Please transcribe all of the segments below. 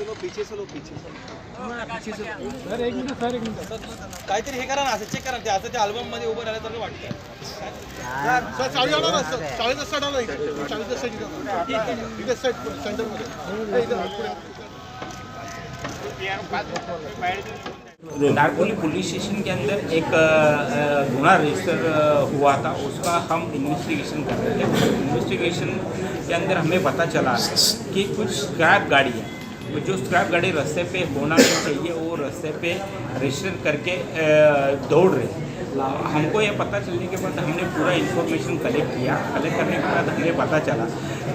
से लो, पीछे से लो, पीछे से लो, पीछे से लो. सर एक मिनिट काहीतरी हे करा ना, असं चेक करा ते असं त्या अल्बम मध्ये उभं राहिल्यासारखं वाटतं. सर चावी आणा ना, चावीचा सेट आणा इथे, चावीचा सेट इथे सेट सेंटरमध्ये. नारकोली पुलिस स्टेशन के अंदर एक गुना रजिस्टर हुआ था, उसका हम इन्वेस्टिगेशन कर रहे थे. इन्वेस्टिगेशन के अंदर हमें पता चला कि कुछ स्क्रैप गाड़ी है, जो स्क्रैप गाड़ी रास्ते पे होना नहीं चाहिए वो रास्ते पे रजिस्टर करके दौड़ रहे. हमको ये पता चलने के बाद हमने पूरा इन्फॉर्मेशन कलेक्ट किया. कलेक्ट करने के बाद हमें पता चला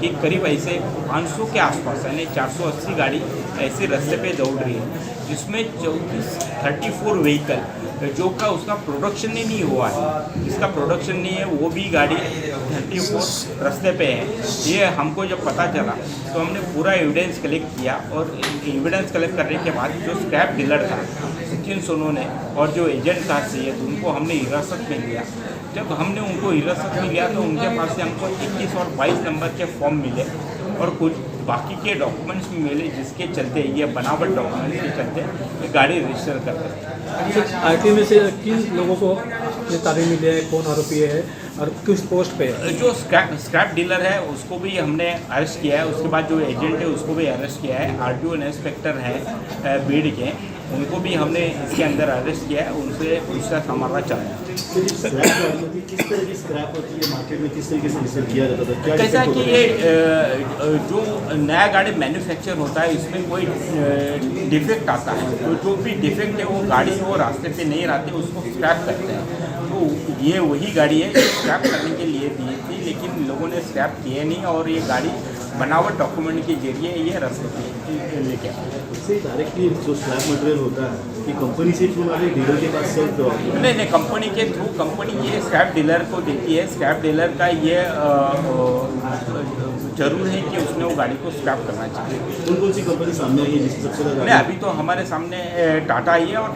कि करीब ऐसे 500 के आसपास यानी 480 गाड़ी ऐसे रास्ते पे दौड़ रही है, जिसमें 34 व्हीकल जो का उसका प्रोडक्शन ही नहीं हुआ है, जिसका प्रोडक्शन नहीं है वो भी गाड़ी 34 रास्ते पे है. ये हमको जब पता चला तो हमने पूरा एविडेंस कलेक्ट किया और एविडेंस कलेक्ट करने के बाद जो स्क्रैप डीलर था सचिन सोनू ने और जो एजेंट था सैयद, उनको हमने हिरासत में लिया. जब हमने उनको हिरासत में लिया तो उनके पास से हमको 21 और 22 नंबर के फॉर्म मिले और कुछ बाकी के डॉक्यूमेंट्स भी मिले, जिसके चलते ये बनावट डॉक्यूमेंट्स के चलते ये गाड़ी रजिस्टर कर रहे. आरटी में से किन लोगों को ये तारीख मिली है, कौन आरोपी है और किस पोस्ट पे है? जो स्क्रैप डीलर है उसको भी हमने अरेस्ट किया है. उसके बाद जो एजेंट है उसको भी अरेस्ट किया है. आरटीओ इंस्पेक्टर हैं बीड के, उनको भी हमने इसके अंदर अरेस्ट किया है. उनसे पूछताछ हमारा चल रहा है. किस तरह की स्क्रैप होती है मार्केट में, किस तरीके से रिसर्च किया जाता था, क्या कैसा कि ये जो नया गाड़ी मैन्युफैक्चर होता है इसमें कोई डिफेक्ट आता है, तो जो भी डिफेक्ट है वो गाड़ी वो रास्ते पे नहीं रहते उसको स्क्रैप करते हैं. तो ये वही गाड़ी है जो स्क्रैप करने के लिए दी थी, लेकिन लोगों ने स्क्रैप किए नहीं और ये गाड़ी बनावट डॉक्यूमेंट के जरिए ये रास्ते पे लेके आए. इससे डायरेक्टली जो स्क्रैप मटेरियल होता है कि कंपनी से थ्रू वाले डीलर के पास सेल नहीं, कंपनी के थ्रू कंपनी ये स्क्रैप डीलर को देती है. स्क्रैप डीलर का ये जरूर है कि उसने वो गाड़ी को स्क्रैप करना चाहिए. कौन सी कंपनी सामने आई है जिसकी सबसे ज़्यादा? अभी तो हमारे सामने टाटा ही है और